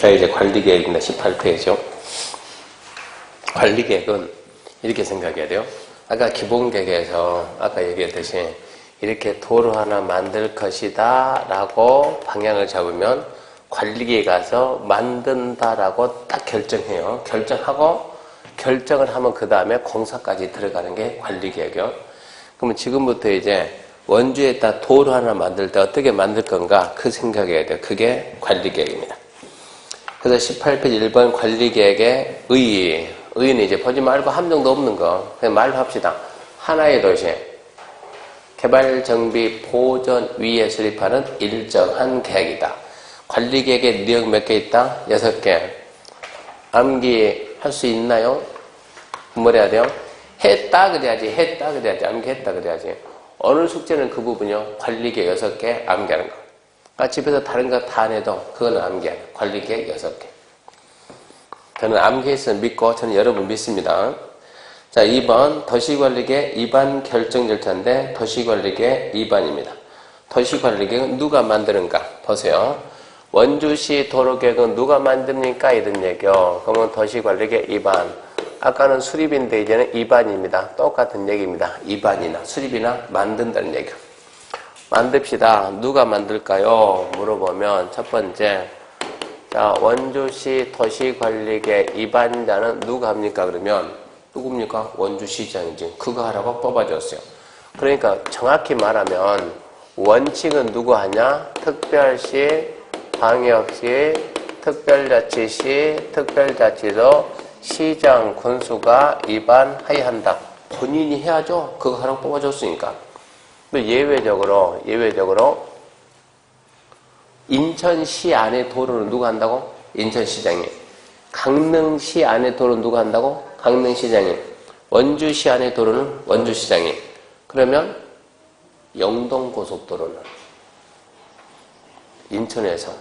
자, 이제 관리계획입니다. 18페이지요. 관리계획은 이렇게 생각해야 돼요. 아까 기본계획에서 아까 얘기했듯이 이렇게 도로 하나 만들 것이다 라고 방향을 잡으면 관리계획에 가서 만든다라고 딱 결정해요. 결정을 하면 그 다음에 공사까지 들어가는 게 관리계획이요. 그러면 지금부터 이제 원주에다 도로 하나 만들 때 어떻게 만들 건가 그 생각해야 돼요. 그게 관리계획입니다. 그래서 18페이지 1번 관리계획의 의의는 이제 보지 말고 함정도 없는 거 그냥 말로 합시다. 하나의 도시 개발, 정비, 보존 위에 수립하는 일정한 계획이다. 관리계획의 내용 몇 개 있다? 6개. 암기할 수 있나요? 뭘 해야 돼요? 했다 그래야지. 암기했다 그래야지. 어느 숙제는 그 부분이요. 관리계획 6개 암기하는 거. 그러니까 집에서 다른 거 다 안 해도 그거는 암기하는 거. 관리계획 6개. 저는 암기했으면 믿고 저는 여러분 믿습니다. 자, 2번 도시관리계획 입안 결정 절차인데 도시관리계획 입안입니다. 도시관리계획은 누가 만드는가? 보세요. 원주시 도로계획은 누가 만듭니까? 이런 얘기요. 그러면 도시관리계획 입안. 아까는 수립인데 이제는 입안입니다. 똑같은 얘기입니다. 입안이나 수립이나 만든다는 얘기요. 만듭시다. 누가 만들까요? 물어보면 첫 번째 자, 원주시 도시관리계획 입안자는 누가 합니까? 그러면 누굽니까? 원주시장이지. 그거 하라고 뽑아줬어요. 그러니까 정확히 말하면 원칙은 누구 하냐? 특별시, 광역시, 특별자치시, 특별자치도, 시장, 군수가 입안해야 한다. 본인이 해야죠. 그거 하라고 뽑아줬으니까. 예외적으로 인천시 안에 도로는 누가 한다고? 인천시장이. 강릉시 안에 도로는 누가 한다고? 강릉시장이. 원주시 안에 도로는 원주시장이. 그러면 영동고속도로는 인천에서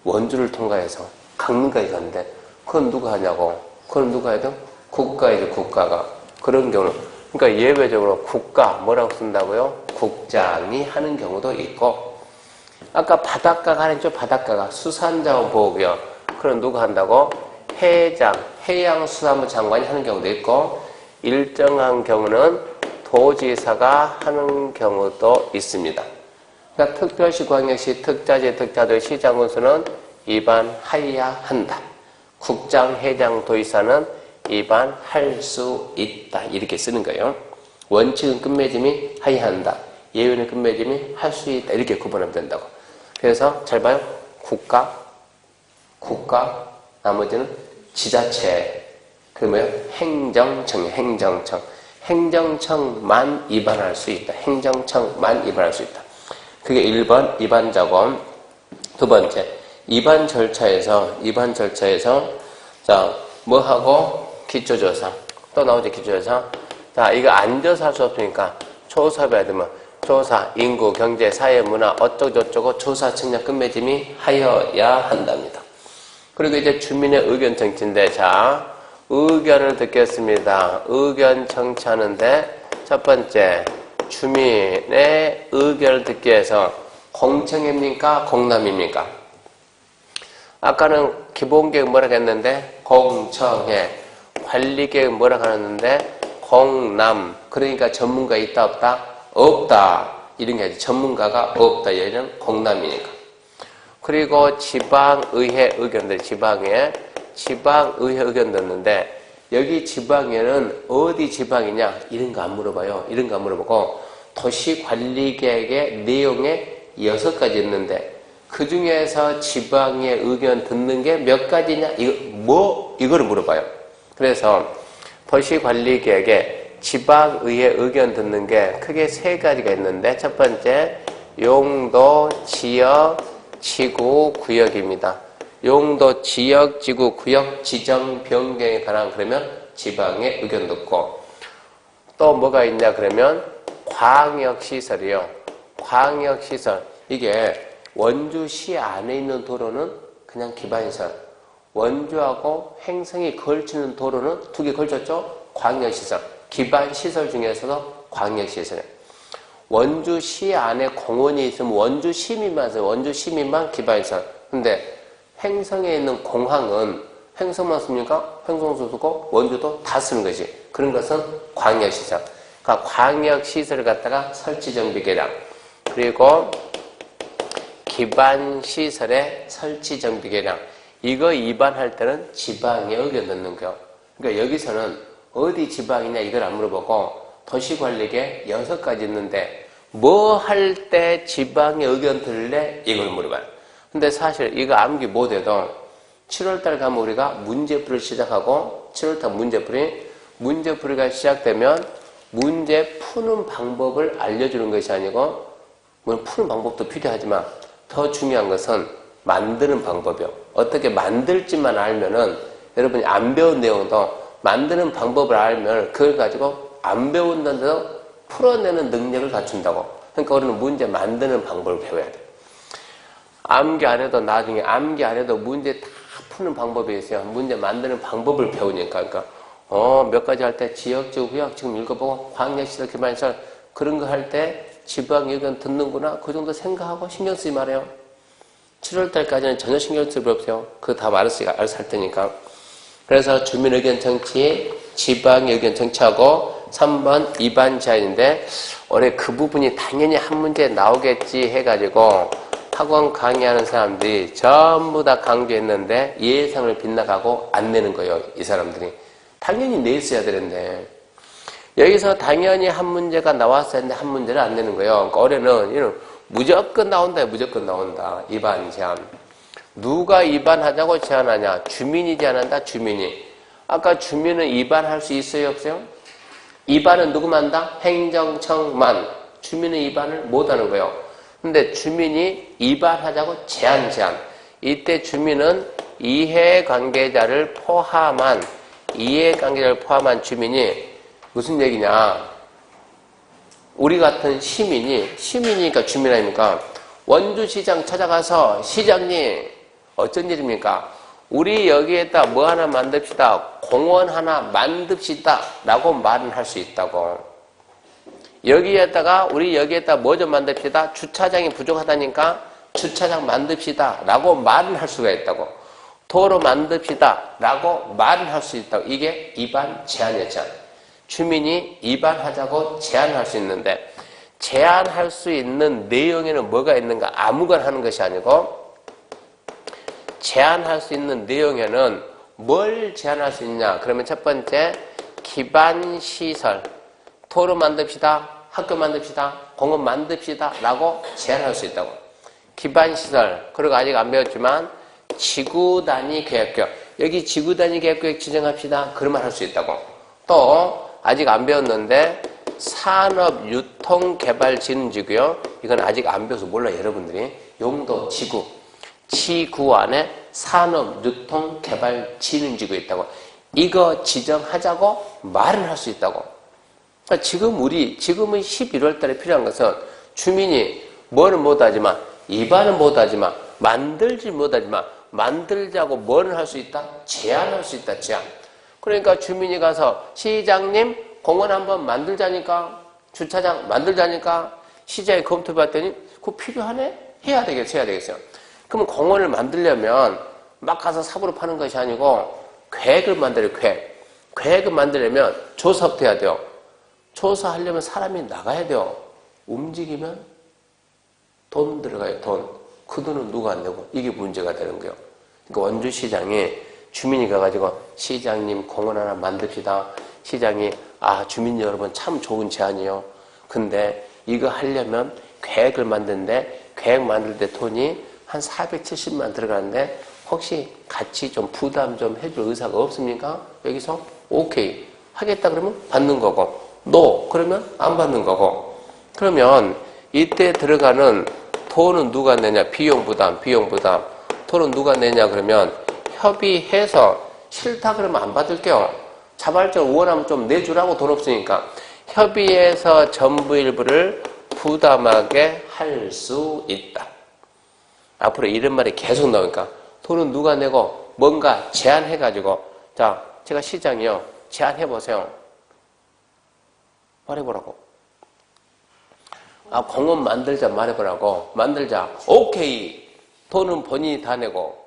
원주를 통과해서 강릉까지 가는데 그건 누가 하냐고? 그건 누가 해야 돼? 국가이죠, 국가가. 그런 경우는. 그러니까 예외적으로 국가 뭐라고 쓴다고요? 국장이 하는 경우도 있고 아까 바닷가가 하는 쪽 바닷가가 수산자원보호구역 그럼 누가 한다고? 해장, 해양수산부 장관이 하는 경우도 있고 일정한 경우는 도지사가 하는 경우도 있습니다. 그러니까 특별시, 광역시, 특자지, 특자도, 시장군수는 입안해야 한다. 국장, 회장, 도지사는 입안할 수 있다. 이렇게 쓰는 거예요. 원칙은 끝맺음이 해야 한다. 예외는 끝맺음이 할 수 있다. 이렇게 구분하면 된다고. 그래서 잘 봐요. 국가, 나머지는 지자체, 그러면 행정청만 입안할 수 있다. 행정청만 입안할 수 있다. 그게 1번 입안자금. 두 번째, 입안 절차에서 자, 뭐 하고? 기초조사. 또 나오죠, 기초조사. 자, 이거 앉아서 할 수 없으니까 조사해야 되면 조사, 인구, 경제, 사회, 문화, 어쩌고저쩌고 조사, 측량, 끝맺음이 하여야 한답니다. 그리고 이제 주민의 의견 청취인데, 자, 의견을 듣겠습니다. 의견 청취하는데, 첫 번째, 주민의 의견을 듣기 위해서 공청회입니까? 공람입니까? 아까는 기본계획 뭐라고 했는데, 공청회. 관리계획 뭐라고 하는데, 공람. 그러니까 전문가 있다, 없다? 없다. 이런 게 아니지. 전문가가 없다. 얘는 공람이니까. 그리고 지방의회 의견들, 지방의회 의견 듣는데, 여기 지방에는 어디 지방이냐? 이런 거 안 물어봐요. 이런 거 안 물어보고, 도시관리계획의 내용에 6가지 있는데, 그 중에서 지방의 의견 듣는 게 몇 가지냐? 이거를 물어봐요. 그래서 도시관리계획에 지방의회 의견 듣는 게 크게 3가지가 있는데 첫 번째 용도, 지역, 지구, 구역입니다. 용도, 지역, 지구, 구역, 지정 변경에 관한 그러면 지방의 의견 듣고 또 뭐가 있냐 그러면 광역시설이요. 광역시설. 이게 원주시 안에 있는 도로는 그냥 기반시설. 원주하고 횡성이 걸치는 도로는 2개 걸쳤죠? 광역시설. 기반시설 중에서도 광역시설이에요. 원주시 안에 공원이 있으면 원주시민만 써요. 원주시민만 기반시설. 근데 행성에 있는 공항은 행성만 씁니까? 행성도 쓰고 원주도 다 쓰는 것이. 그런 것은 광역시설. 그러니까 광역시설을 갖다가 설치정비계량. 그리고 기반시설의 설치정비계량. 이거 위반할 때는 지방에 의견 넣는 거예요. 그러니까 여기서는 어디 지방이냐 이걸 안 물어보고 도시관리계 6가지 있는데 뭐 할 때 지방에 의견 들래? 이걸 물어봐요. 근데 사실 이거 암기 못해도 7월달 가면 우리가 문제풀이를 시작하고 7월달 문제풀이가 시작되면 문제 푸는 방법을 알려주는 것이 아니고 물론 푸는 방법도 필요하지만 더 중요한 것은 만드는 방법이요. 어떻게 만들지만 알면은 여러분이 안 배운 내용도 만드는 방법을 알면 그걸 가지고 안 배운다고 풀어내는 능력을 갖춘다고. 그러니까 우리는 문제 만드는 방법을 배워야 돼. 암기 안 해도 나중에 암기 안 해도 문제 다 푸는 방법이 있어요. 문제 만드는 방법을 배우니까. 그러니까 몇 가지 할 때 지역적 후역 지금 읽어보고 광역시설 기반시설 그런 거 할 때 지방 의견 듣는구나 그 정도 생각하고 신경 쓰지 말아요. 7월달까지는 전혀 신경 쓸 필요 없어요. 그거 다 알아서 할 테니까. 그래서 주민 의견 청취, 지방 의견 청취하고 3번 위반 제한인데 올해 그 부분이 당연히 한 문제 나오겠지 해가지고 학원 강의하는 사람들이 전부 다 강조했는데 예상을 빗나가고 안 내는 거예요. 이 사람들이. 당연히 냈어야 되는데 여기서 당연히 한 문제가 나왔어야 했는데 한 문제를 안 내는 거예요. 그러니까 올해는 이런 무조건 나온다. 무조건 나온다. 위반 제한. 누가 위반하자고 제한하냐? 주민이 제한한다. 주민이. 아까 주민은 위반할 수 있어요? 없어요? 위반은 누구만 한다? 행정청만. 주민은 위반을 못하는 거예요. 근데 주민이 위반하자고 제한. 이때 주민은 이해관계자를 포함한 주민이 무슨 얘기냐? 우리 같은 시민이니까 주민 아닙니까? 원주시장 찾아가서 시장님 어쩐 일입니까? 우리 여기에다 뭐 하나 만듭시다. 공원 하나 만듭시다. 라고 말은 할 수 있다고. 우리 여기에다 뭐 좀 만듭시다. 주차장이 부족하다니까 주차장 만듭시다. 라고 말은 할 수가 있다고. 도로 만듭시다. 라고 말은 할 수 있다고. 이게 위반 제한이에요. 제한. 주민이 위반하자고 제한할 수 있는데 제한할 수 있는 내용에는 뭐가 있는가? 아무거나 하는 것이 아니고 제한할 수 있는 내용에는 뭘 제한할 수 있냐? 그러면 첫 번째 기반시설 도로 만듭시다. 학교 만듭시다. 공원 만듭시다. 라고 제한할 수 있다고. 기반시설 그리고 아직 안 배웠지만 지구단위 계획구역 여기 지구단위 계획구역 지정합시다. 그런 말 할 수 있다고. 또 아직 안 배웠는데 산업유통개발진흥지구요. 이건 아직 안 배워서 몰라요. 여러분들이. 용도 지구 안에 산업유통개발진흥지구가 있다고. 이거 지정하자고 말은 할 수 있다고. 그러니까 지금은 11월 달에 필요한 것은 주민이 뭐는 못하지만 위반은 못하지만 만들지 못하지만 만들자고 뭐는 할 수 있다? 제한할 수 있다. 제한. 그러니까 주민이 가서 시장님 공원 한번 만들자니까 주차장 만들자니까 시장에 검토해봤더니 그거 필요하네? 해야 되겠어요. 그러면 공원을 만들려면 막 가서 삽으로 파는 것이 아니고 계획을 만들어요. 계획을 만들려면 조사부터 해야 돼요. 조사하려면 사람이 나가야 돼요. 움직이면 돈 들어가요. 돈. 그 돈은 누가 안 내고 이게 문제가 되는 거예요. 그러니까 원주시장에 주민이 가가지고 시장님 공원 하나 만듭시다. 시장이 주민 여러분 참 좋은 제안이에요. 근데 이거 하려면 계획을 만드는데 계획 만들 때 돈이 한 470만 들어가는데 혹시 같이 좀 부담 좀 해줄 의사가 없습니까? 여기서 오케이 하겠다 그러면 받는 거고 노 그러면 안 받는 거고. 그러면 이때 들어가는 돈은 누가 내냐? 비용 부담. 돈은 누가 내냐 그러면 협의해서 싫다 그러면 안 받을게요. 자발적으로 원하면 좀 내주라고 돈 없으니까 협의해서 전부 일부를 부담하게 할 수 있다. 앞으로 이런 말이 계속 나오니까 돈은 누가 내고 뭔가 제안해가지고 자 제가 시장이요 제안해보세요. 말해보라고. 공원 만들자 말해보라고. 만들자. 오케이. 돈은 본인이 다 내고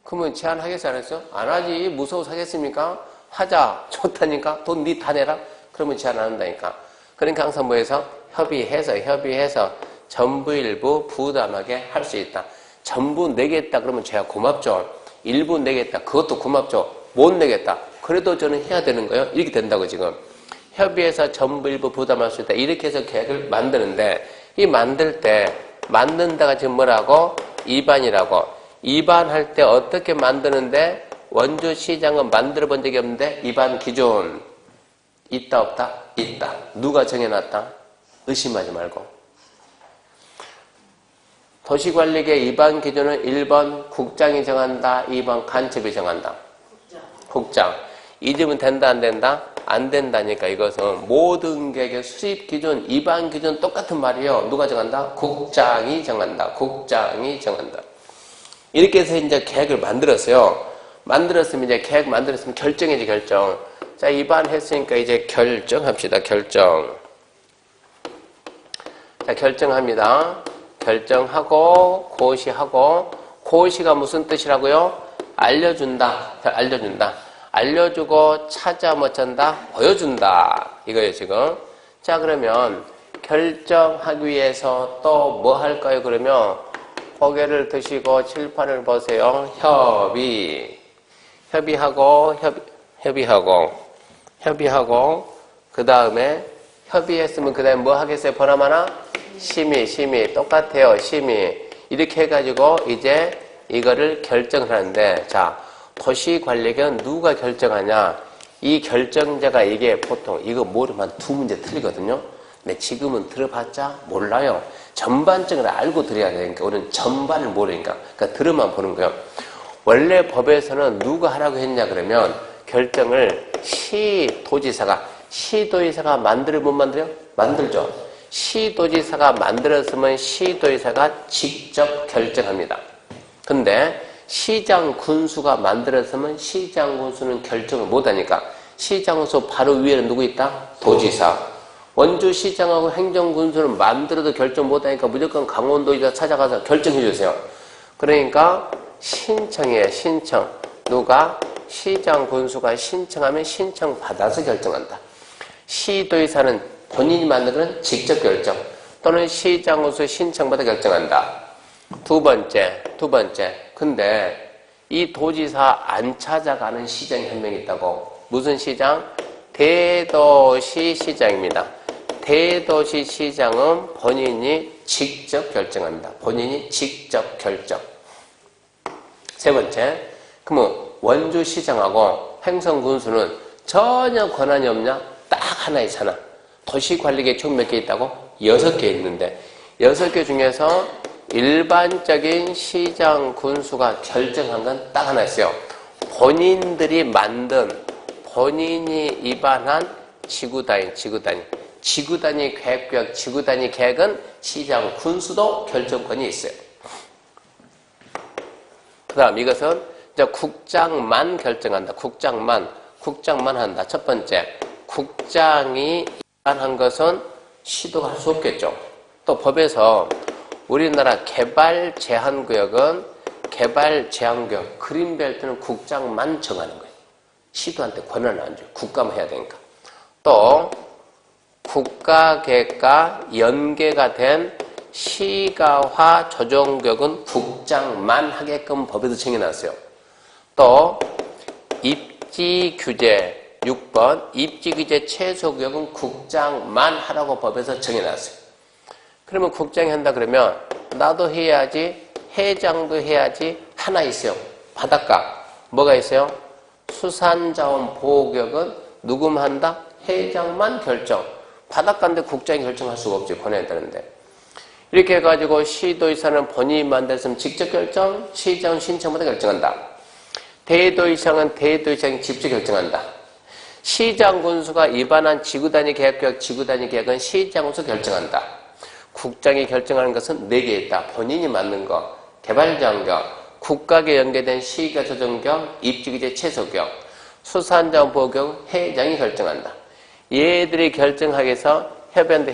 그러면 제안하겠어 안 했어? 안 하지. 무서워서 하겠습니까? 하자. 좋다니까. 돈 니 다 내라. 그러면 제안 안 한다니까. 그러니까 항상 뭐해서 협의해서 전부 일부 부담하게 할 수 있다. 전부 내겠다 그러면 제가 고맙죠. 일부 내겠다. 그것도 고맙죠. 못 내겠다. 그래도 저는 해야 되는 거예요. 이렇게 된다고 지금. 협의해서 전부 일부 부담할 수 있다. 이렇게 해서 계획을 만드는데 이 만들 때 만든다가 지금 뭐라고? 입안이라고. 입안할 때 어떻게 만드는데 원주 시장은 만들어 본 적이 없는데 입안 기준 있다 없다? 있다. 누가 정해놨다? 의심하지 말고. 도시관리계 입안 기준은 1번 국장이 정한다. 2번 간첩이 정한다. 국장. 잊으면 된다 안 된다? 안 된다니까. 이것은 모든 계획의 수립 기준, 입안 기준 똑같은 말이에요. 누가 정한다? 국장이 정한다. 국장이 정한다. 이렇게 해서 이제 계획을 만들었어요. 만들었으면 이제 계획 만들었으면 결정이지 결정. 자, 입안했으니까 이제 결정합시다. 결정. 자, 결정합니다. 결정하고 고시하고 고시가 무슨 뜻이라고요? 알려준다. 알려준다. 알려주고 찾아 뭐 짠다? 보여준다. 이거예요 지금. 자, 그러면 결정하기 위해서 또 뭐 할까요? 그러면 고개를 드시고 칠판을 보세요. 협의하고 그 다음에 협의했으면 그 다음에 뭐 하겠어요? 보나마나 심의 똑같아요. 심의 이렇게 해가지고 이제 이거를 결정을 하는데 자, 도시관리계는 누가 결정하냐? 이 결정자가 이게 보통 이거 모르면 한 2문제 틀리거든요. 근데 지금은 들어봤자 몰라요. 전반적으로 알고 들어야 되니까 우리는 전반을 모르니까 그러니까 들어만 보는 거예요. 원래 법에서는 누가 하라고 했냐 그러면 결정을 시도지사가 만들어 못 만들어요? 만들죠. 시도지사가 만들었으면 시도지사가 직접 결정합니다. 근데 시장 군수가 만들었으면 시장 군수는 결정을 못하니까 시장 군수 바로 위에는 누구 있다? 도지사. 원주시장하고 행정군수는 만들어도 결정 못하니까 무조건 강원도지사 찾아가서 결정해 주세요. 그러니까 신청이에요. 신청. 누가? 시장 군수가 신청하면 신청받아서 결정한다. 시도지사는 본인이 만든 건 직접 결정 또는 시장 군수 신청받아 결정한다. 두 번째. 근데 이 도지사 안 찾아가는 시장이 한 명 있다고. 무슨 시장? 대도시 시장입니다. 대도시 시장은 본인이 직접 결정합니다. 본인이 직접 결정. 세 번째. 그러면 원주시장하고 행성군수는 전혀 권한이 없냐? 딱 하나 있잖아. 도시관리계 총 몇 개 있다고? 6개 있는데 6개 중에서 일반적인 시장 군수가 결정한 건 딱 하나 있어요. 본인들이 만든 본인이 입안한 지구단위 계획구역, 지구단위 계획은 시장 군수도 결정권이 있어요. 그 다음 이것은 이제 국장만 결정한다. 국장만 한다. 첫 번째, 국장이 입안한 것은 시도가 할 수 없겠죠. 또 법에서 우리나라 개발제한구역은 그린벨트는 국장만 정하는 거예요. 시도한테 권한을 안 줘요. 국가만 해야 되니까. 또 국가계획과 연계가 된 시가화 조정구역은 국장만 하게끔 법에서 정해놨어요. 또 입지규제 6번 입지규제 최소구역은 국장만 하라고 법에서 정해놨어요. 그러면 국장이 한다 그러면 나도 해야지 회장도 해야지 하나 있어요. 바닷가 뭐가 있어요? 수산자원보호구역은 누구만 한다? 회장만 결정. 바닷가인데 국장이 결정할 수가 없지. 권해야 되는데. 이렇게 해가지고 시도지사는 본인이 만들었으면 직접 결정, 시장은 신청마다 결정한다. 대도시장은 대도시장이 직접 결정한다. 시장 군수가 입안한 지구단위 계획구역, 지구단위 계획은 시장 군수 결정한다. 국장이 결정하는 것은 4개 있다. 본인이 만든 거, 개발장구역, 국가계 연계된 시가 조정구역, 입지규제 최소구역, 수산자원 보호구역 회장이 결정한다. 얘들이 결정하기 위해서 협의한다.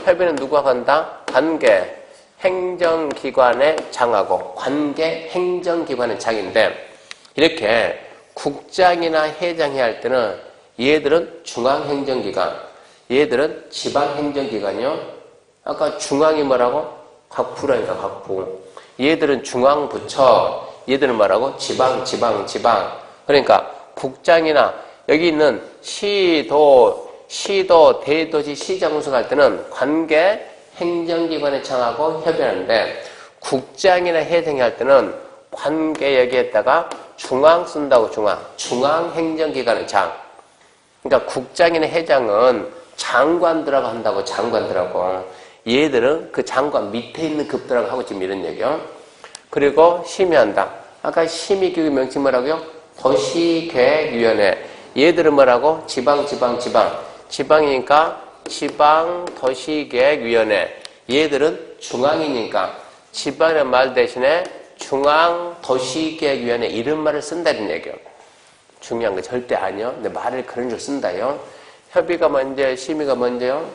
협의는 누가 간다? 관계. 행정기관의 장하고 관계 행정기관의 장인데 이렇게 국장이나 회장이 할 때는 얘들은 중앙행정기관, 얘들은 지방행정기관이요. 아까 중앙이 뭐라고? 각부라니까 각부. 얘들은 중앙부처, 얘들은 뭐라고? 지방. 그러니까 국장이나 여기 있는 시도, 대도시 시장 운영할 때는 관계 행정기관의 장하고 협의하는데 국장이나 회장이 할 때는 관계 여기에다가 중앙 쓴다고 중앙행정기관의 장. 그러니까 국장이나 회장은 장관들하고 한다고 장관들하고 얘들은 그 장관 밑에 있는 급들하고 하고 지금 이런 얘기요. 그리고 심의한다. 아까 심의기구 명칭 뭐라고요? 도시계획위원회. 얘들은 뭐라고? 지방이니까 지방도시계획위원회. 얘들은 중앙이니까 지방이라는 말 대신에 중앙도시계획위원회 이런 말을 쓴다는 얘기예요. 중요한 거 절대 아니요. 근데 말을 그런 줄 쓴다요. 협의가 먼저, 심의가 먼저요?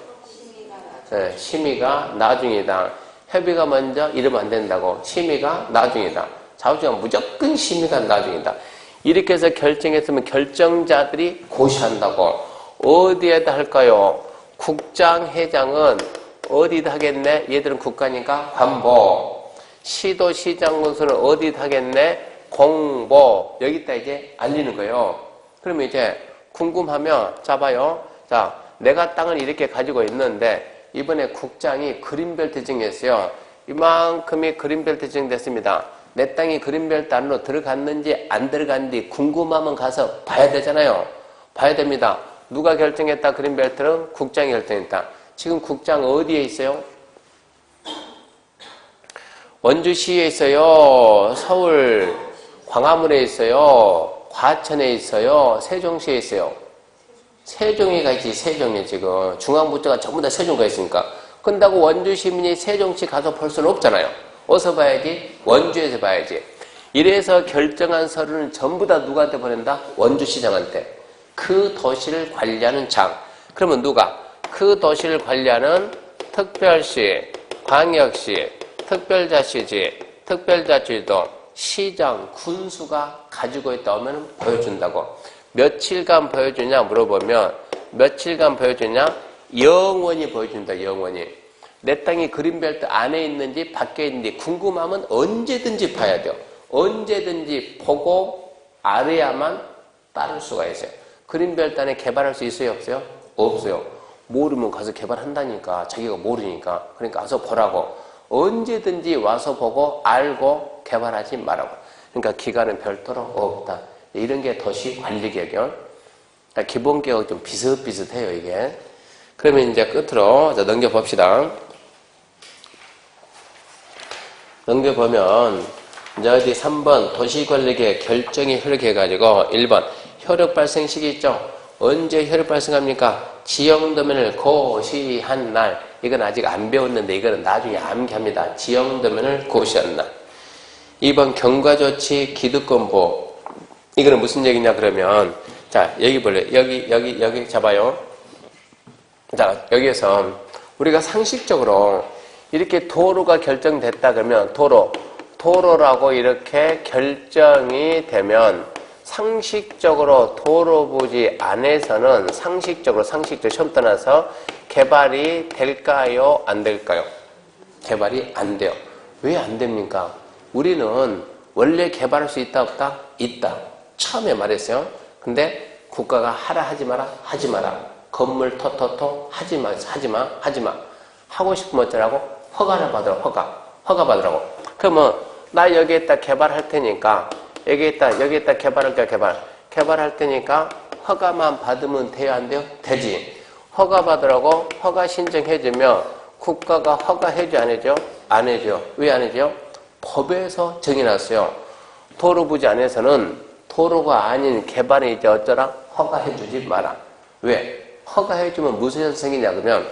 네, 심의가 나중이다. 협의가 먼저 이러면 안 된다고. 심의가 나중이다. 좌우지간 무조건 심의가 나중이다. 이렇게 해서 결정했으면 결정자들이 고시한다고. 어디에다 할까요? 국장, 회장은 어디다 하겠네? 얘들은 국가니까 관보. 시도, 시장, 군수는 어디다 하겠네? 공보. 여기다 이제 알리는 거예요. 그러면 이제 궁금하면 잡아요. 자, 내가 땅을 이렇게 가지고 있는데 이번에 국장이 그린벨트 정했어요. 이만큼이 그린벨트 정됐습니다. 내 땅이 그린벨트 안으로 들어갔는지 안 들어갔는지 궁금하면 가서 봐야 되잖아요. 봐야 됩니다. 누가 결정했다? 그린벨트는 국장이 결정했다. 지금 국장 어디에 있어요? 원주시에 있어요. 서울 광화문에 있어요. 과천에 있어요. 세종시에 있어요. 세종이가 있지. 세종이 지금 중앙부처가 전부 다 세종가 있으니까. 근다고 원주 시민이 세종시 가서 볼 수는 없잖아요. 어디서 봐야지? 원주에서 봐야지. 이래서 결정한 서류는 전부 다 누구한테 보낸다? 원주시장한테. 그 도시를 관리하는 장. 그러면 누가? 그 도시를 관리하는 특별시, 광역시, 특별자치지, 특별자치도, 시장, 군수가 가지고 있다 하면 보여준다고. 며칠간 보여주냐 물어보면 며칠간 보여주냐? 영원히 보여준다. 영원히. 내 땅이 그린벨트 안에 있는지 밖에 있는지 궁금하면 언제든지 봐야 돼요. 언제든지 보고 알아야만 따를 수가 있어요. 그린벨트 안에 개발할 수 있어요? 없어요? 없어요. 모르면 가서 개발한다니까. 자기가 모르니까. 그러니까 와서 보라고. 언제든지 와서 보고 알고 개발하지 말라고. 그러니까 기간은 별도로 없다. 이런 게 도시관리개혁이요. 그러니까 기본개혁 좀 비슷비슷해요, 이게. 그러면 이제 끝으로 넘겨봅시다. 넘겨보면 이제 어디 3번 도시관리개혁 결정이 효력해가지고 1번 효력 발생 시기 있죠. 언제 효력 발생합니까? 지형도면을 고시한 날. 이건 아직 안 배웠는데 이거는 나중에 암기합니다. 지형도면을 고시한 날. 2번 경과조치 기득권보. 이거는 무슨 얘기냐 그러면 자 여기 볼래요. 여기 잡아요. 자 여기에서 우리가 상식적으로 이렇게 도로가 결정됐다 그러면 도로라고 이렇게 결정이 되면 상식적으로 도로부지 안에서는 상식적으로 시험 떠나서 개발이 될까요? 안 될까요? 개발이 안 돼요. 왜 안 됩니까? 우리는 원래 개발할 수 있다 없다? 있다. 처음에 말했어요. 근데 국가가 하라 하지 마라 하지 마라. 건물 토토토 하지 마. 하고 싶으면 어쩌라고? 허가를 받으라고. 허가 받으라고. 그러면 나 여기에다 개발할 테니까 여기에다 개발할까 개발할 테니까 허가만 받으면 돼요 안 돼요? 되지. 허가 받으라고 허가 신청해주면 국가가 허가해줘 안 해줘? 안 해줘. 왜 안 해줘? 법에서 정해놨어요. 도로부지 안에서는 도로가 아닌 개발이 이제 어쩌라? 허가해주지 마라. 왜? 허가해주면 무슨 현상이 생기냐 그러면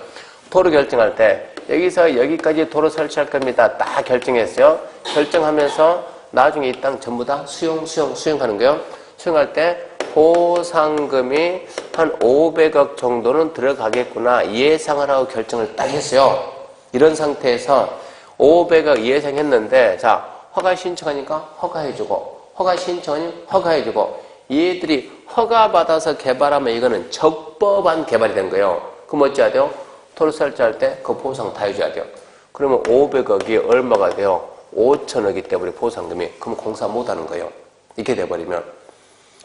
도로 결정할 때 여기서 여기까지 도로 설치할 겁니다. 딱 결정했어요. 결정하면서 나중에 이 땅 전부 다 수용하는 거예요. 수용할 때 보상금이 한 500억 정도는 들어가겠구나 예상을 하고 결정을 딱 했어요. 이런 상태에서 500억 예상했는데, 자, 허가 신청하니까 허가해주고, 허가 신청하니 허가해주고, 얘들이 허가받아서 개발하면 이거는 적법한 개발이 된 거예요. 그럼 어찌해야 돼요? 토로 설치할 때 그 보상 다 해줘야 돼요. 그러면 500억이 얼마가 돼요? 5천억이 돼버려, 보상금이. 그럼 공사 못 하는 거예요. 이렇게 돼버리면.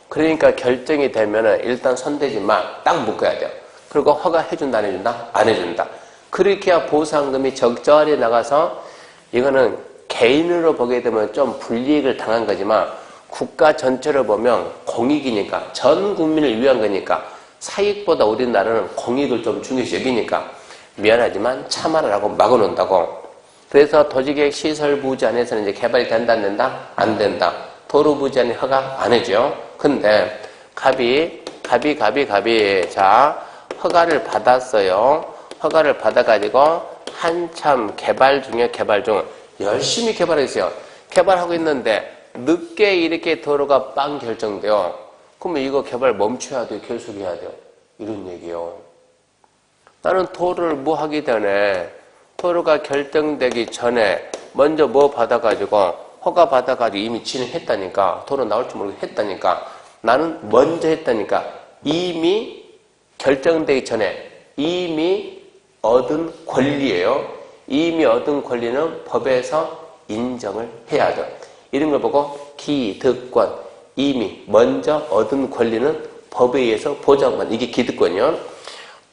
그러니까 결정이 되면은 일단 손대지 마. 딱 묶어야 돼요. 그리고 허가해준다, 안 해준다? 안 해준다. 그렇게 해야 보상금이 적절히 나가서 이거는 개인으로 보게 되면 좀 불이익을 당한 거지만 국가 전체를 보면 공익이니까 전 국민을 위한 거니까 사익보다 우리나라는 공익을 좀 중요시 여기니까 미안하지만 참아라라고 막아놓는다고. 그래서 도시계획 시설부지 안에서는 이제 개발이 된다, 안 된다? 안 된다. 도로부지 안에 허가 안 해줘요. 근데 갑이 자, 허가를 받았어요. 허가를 받아가지고 한참 개발 중 열심히 개발했어요. 개발하고 있는데 늦게 이렇게 도로가 빵 결정돼요. 그러면 이거 개발 멈춰야 돼요? 결속해야 돼요? 이런 얘기요. 나는 도로를 뭐 하기 전에 도로가 결정되기 전에 먼저 뭐 받아가지고 허가 받아가지고 이미 진행했다니까. 도로 나올 줄 모르고 했다니까. 나는 먼저 했다니까. 이미 결정되기 전에 이미 얻은 권리예요. 이미 얻은 권리는 법에서 인정을 해야죠. 이런 걸 보고 기득권, 이미 먼저 얻은 권리는 법에 의해서 보장받는, 이게 기득권이요.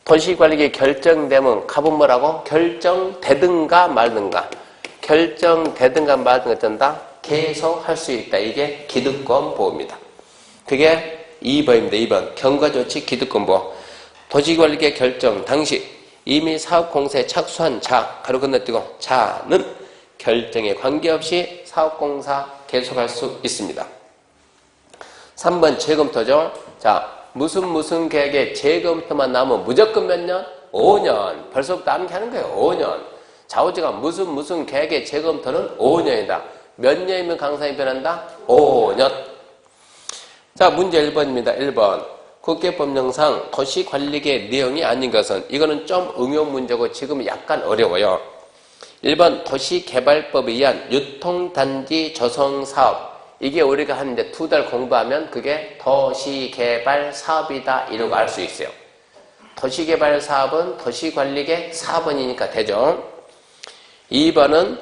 도시관리계 결정되면 갑은 뭐라고? 결정되든가 말든가. 결정되든가 말든가 어쩐다? 계속 할 수 있다. 이게 기득권 보호입니다. 그게 2번입니다. 2번. 경과조치 기득권 보호. 도시관리계 결정 당시 이미 사업공사에 착수한 자, 가로 건너뛰고 자는 결정에 관계없이 사업공사 계속할 수 있습니다. 3번 재검토죠. 자, 무슨 계획에 재검토만 나오면 무조건 몇 년? 5년. 벌써부터 암기하는 거예요. 5년. 좌우지가 무슨 계획에 재검토는 5년이다. 몇 년이면 강산이 변한다? 5년. 자, 문제 1번입니다. 1번. 국계법령상 도시관리계 내용이 아닌 것은, 이거는 좀 응용 문제고 지금 약간 어려워요. 1번 도시개발법에 의한 유통단지 조성사업. 이게 우리가 한 이제 2달 공부하면 그게 도시개발사업이다 이러고 알 수 있어요. 도시개발사업은 도시관리계 4번이니까 되죠. 2번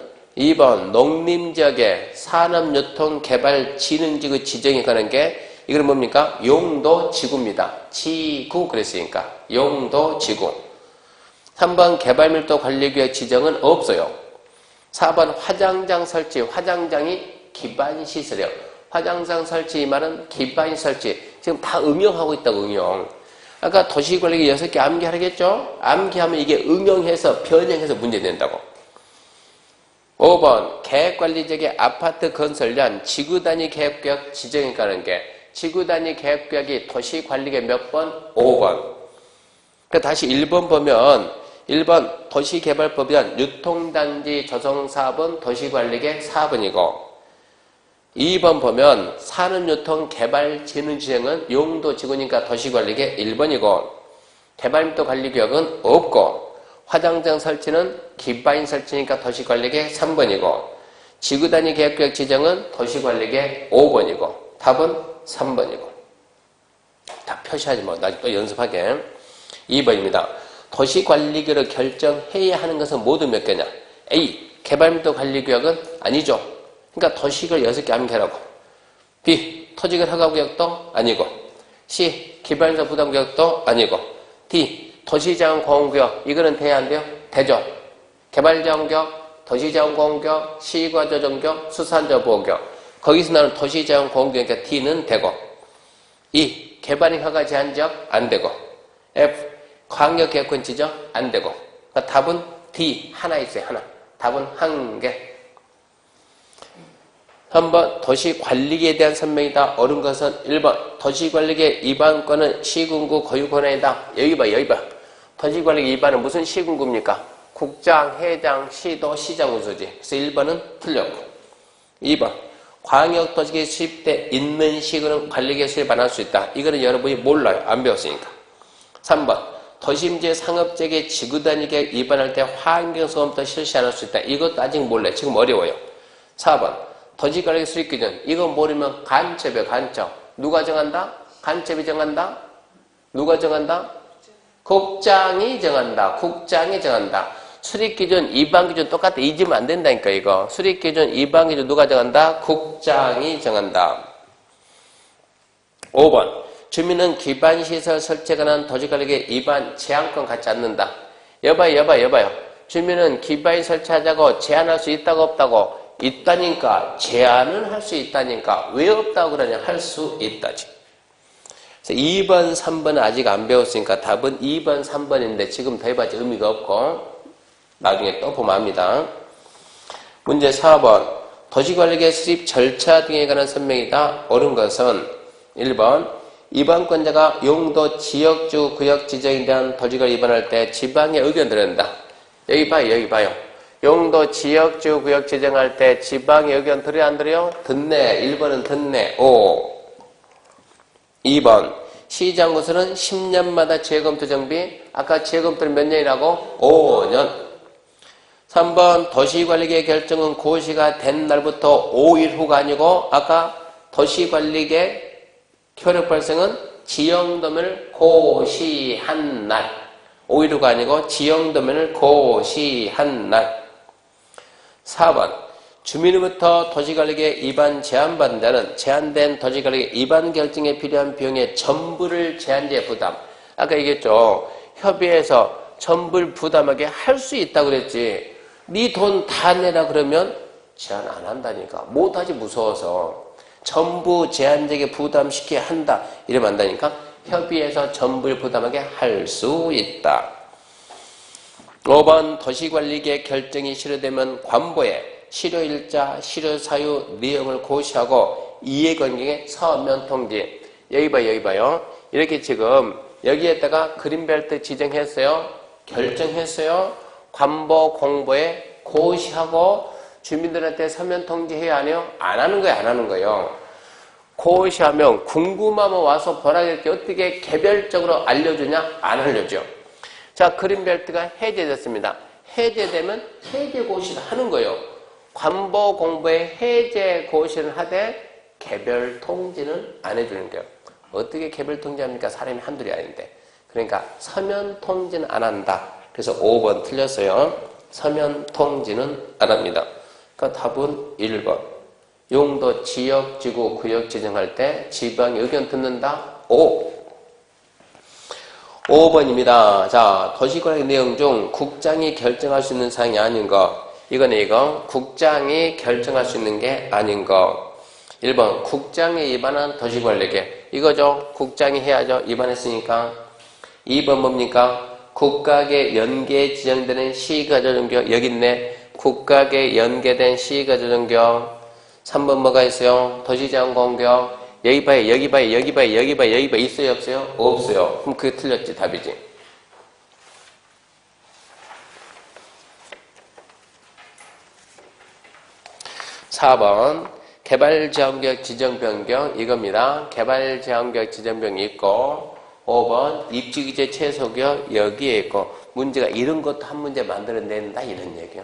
농림지역의 산업유통개발진흥지구 지정에 관한 게, 이건 뭡니까? 용도지구입니다. 지구 그랬으니까 용도지구. 3번 개발밀도관리구역 지정은 없어요. 4번 화장장 설치. 화장장이 기반시설이에요. 화장장 설치, 이 말은 기반설치. 지금 다 응용하고 있다고, 응용. 아까 도시관리계 6개 암기하겠죠? 암기하면 이게 응용해서 변형해서 문제 낸다고. 5번 계획관리지역의 아파트 건설량 지구단위 계획구역 지정에 관한 게, 지구단위 계획구역이 도시관리계 몇 번? 5번. 그러니까 다시 1번 보면 1번 도시개발법에 의한 유통단지 조성사업은 도시관리계 4번이고, 2번 보면 산업유통개발진흥지정은 용도지구니까 도시관리계 1번이고, 개발밀도관리구역은 없고, 화장장 설치는 기반인 설치니까 도시관리계 3번이고, 지구단위 계획구역 지정은 도시관리계 5번이고, 답은 3번이고. 다 표시하지 뭐, 나중에 또 연습하게. 2번입니다. 도시관리구역을 결정해야 하는 것은 모두 몇 개냐? A. 개발밀도관리구역은 아니죠. 그러니까 도시구역 6개 암기하라고. B. 토지개발 허가구역도 아니고. C. 기반인사 부담구역도 아니고. D. 도시자원공원구역. 이거는 돼야 안 돼요? 되죠. 개발자원구역, 도시자원공원구역, 시가조정구역, 수산자보호구역. 거기서 나는 도시자원공원구역이니까 D는 되고. E. 개발인 허가 제한지역 안 되고. F. 광역계획권 지정 안 되고. 그러니까 답은 D 하나 있어요. 하나. 답은 한 개. 3번 도시관리계에 대한 설명이다. 옳은 것은 1번 도시관리계 위반권은 시군구 고유권한이다. 여기 봐. 도시관리계 위반은 무슨 시군구입니까? 국장, 회장, 시도, 시장 운수지. 그래서 1번은 틀렸고. 2번 광역도시계획 수립돼 있는 시군은 관리계 수립 안 할 수 있다. 이거는 여러분이 몰라요. 안 배웠으니까. 3번 도심지 상업지역의 지구단위계 위반할 때 환경소음부터 실시할 수 있다. 이것도 아직 몰라요. 지금 어려워요. 4번 토지관리 수립기준. 이거 모르면 간첩이에요. 간첩. 누가 정한다? 간첩이 정한다? 누가 정한다? 국장이 정한다. 국장이 정한다. 수립기준, 위반기준 똑같아. 잊으면 안 된다니까 이거. 수립기준, 위반기준 누가 정한다? 국장이 정한다. 5번 주민은 기반시설 설치에 관한 도시관리계 위반 제한권 갖지 않는다. 여봐요. 주민은 기반시 설치하자고 제한할 수 있다고 없다고? 있다니까. 제한은 할 수 있다니까. 왜 없다고 그러냐? 할 수 있다지. 그래서 2번, 3번은 아직 안 배웠으니까 답은 2번, 3번인데 지금 더 해봤자 의미가 없고 나중에 또 보면 압니다. 문제 4번 도시관리계 수립 절차 등에 관한 설명이다. 옳은 것은 1번 위반권자가 용도, 지역주, 구역 지정에 대한 도시관리 위반할 때 지방의 의견 들은다. 여기 봐요. 용도, 지역주, 구역 지정할 때 지방의 의견 들어요, 안 들어요? 듣네. 1번은 듣네. 5. 2번 시장구설은 10년마다 지역검토 정비. 아까 지역검토는 몇 년이라고? 5년. 3번 도시관리계 결정은 고시가 된 날부터 5일 후가 아니고 아까 도시관리계 효력 발생은 지형도면을 고시한 날. 5일 후가 아니고 지형도면을 고시한 날. 4번 주민으로부터 도시관리계 위반 제한받은 자는 제한된 도시관리계 위반 결정에 필요한 비용의 전부를 제한자의 부담. 아까 얘기했죠. 협의해서 전부를 부담하게 할 수 있다고 그랬지. 네 돈 다 내라 그러면 제한 안 한다니까. 못하지 무서워서. 전부 제한적에 부담시켜야 한다. 이러면 안다니까. 협의해서 전부를 부담하게 할 수 있다. 5번 도시관리계 결정이 실효되면 관보에 실효일자, 실효사유 내용을 고시하고 이해관계의 서면 통지. 여기 봐요. 이렇게 지금 여기에다가 그린벨트 지정했어요. 결정했어요. 관보 공보에 고시하고 주민들한테 서면 통지해야 하네요. 안 하는 거예요. 고시하면 궁금하면 와서 보라 이렇게 어떻게 개별적으로 알려주냐? 안 알려줘. 자, 그린벨트가 해제됐습니다. 해제되면 해제 고시를 하는 거예요. 관보 공보에 해제 고시를 하되 개별 통지는 안 해주는 거예요. 어떻게 개별 통지합니까? 사람이 한둘이 아닌데. 그러니까 서면 통지는 안 한다. 그래서 5번 틀렸어요. 서면 통지는 안 합니다. 그러니까 답은 1번. 용도, 지역, 지구, 구역 지정할 때 지방의 의견 듣는다. 5번입니다. 자, 도시관리 내용 중 국장이 결정할 수 있는 사항이 아닌 거. 이거. 국장이 결정할 수 있는 게 아닌 거. 1번. 국장에 위반한 도시관리계. 이거죠. 국장이 해야죠. 위반했으니까. 2번 뭡니까? 국가계 연계에 지정되는 시가조정구역. 여기 있네. 국가계 연계된 시가조정구역. 3번 뭐가 있어요? 도시제한공구역. 여기 봐요. 있어요, 없어요? 없어요. 그럼 그게 틀렸지, 답이지. (4번) 개발제한구역 지정변경. 이겁니다. 개발제한구역 지정변경이 있고 5번 입지규제 최소구역 여기에 있고 문제가 이런 것도 한 문제 만들어낸다 이런 얘기야.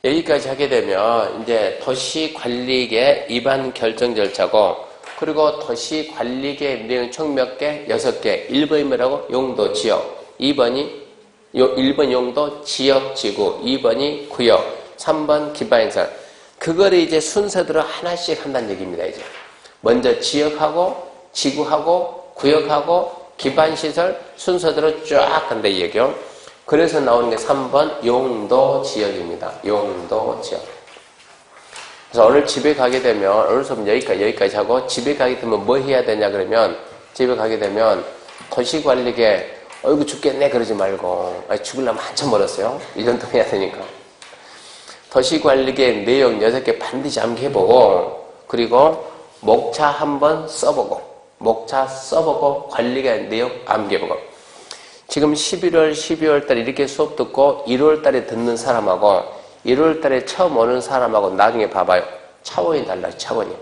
여기까지 하게 되면 이제 도시관리계 위반 결정 절차고 그리고 도시관리계 내용 총 몇 개? 6개. 1번이 뭐라고? 용도, 지역. 1번 용도, 지역, 지구. 2번이 구역. 3번 기반시설. 그거를 이제 순서대로 하나씩 한다는 얘기입니다. 이제 먼저 지역하고 지구하고 구역하고 기반시설 순서대로 쫙 간다 이 얘기요. 그래서 나오는 게 3번 용도 지역입니다. 용도 지역. 그래서 오늘 집에 가게 되면 오늘 수업은 여기까지 하고 집에 가게 되면 뭐 해야 되냐 그러면 집에 가게 되면 도시관리계 어이구 죽겠네 그러지 말고 죽으려면 한참 멀었어요. 1년 동안 해야 되니까. 도시관리계 내용 6개 반드시 암기해보고 그리고 목차 한번 써보고 관리계 내용 암기해보고 지금 11월, 12월 달에 이렇게 수업 듣고 1월 달에 듣는 사람하고 1월 달에 처음 오는 사람하고 나중에 봐봐요. 차원이 달라요. 차원이.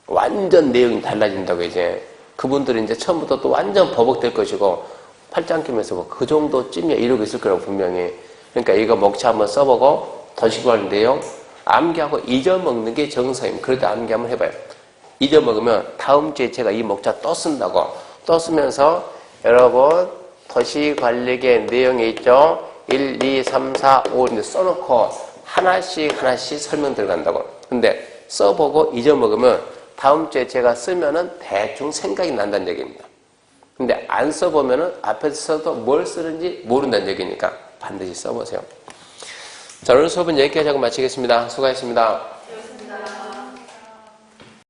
완전 내용이 달라진다고 이제. 그분들이 이제 처음부터 또 완전 버벅될 것이고 팔짱 끼면서 뭐 그 정도쯤이야 이러고 있을 거라고 분명히. 그러니까 이거 목차 한번 써보고 더시구하는 내용 암기하고 잊어먹는 게 정석입니다. 그래도 암기 한번 해봐요. 잊어먹으면 다음 주에 제가 이 목차 또 쓴다고 또 쓰면서 여러분 도시관리계 내용이 있죠. 1, 2, 3, 4, 5 이렇게 써놓고 하나씩 설명 들어간다고. 근데 써보고 잊어먹으면 다음 주에 제가 쓰면은 대충 생각이 난다는 얘기입니다. 근데 안 써보면은 앞에서 써도 뭘 쓰는지 모른다는 얘기니까 반드시 써보세요. 자, 오늘 수업은 여기까지 하고 마치겠습니다. 수고하셨습니다.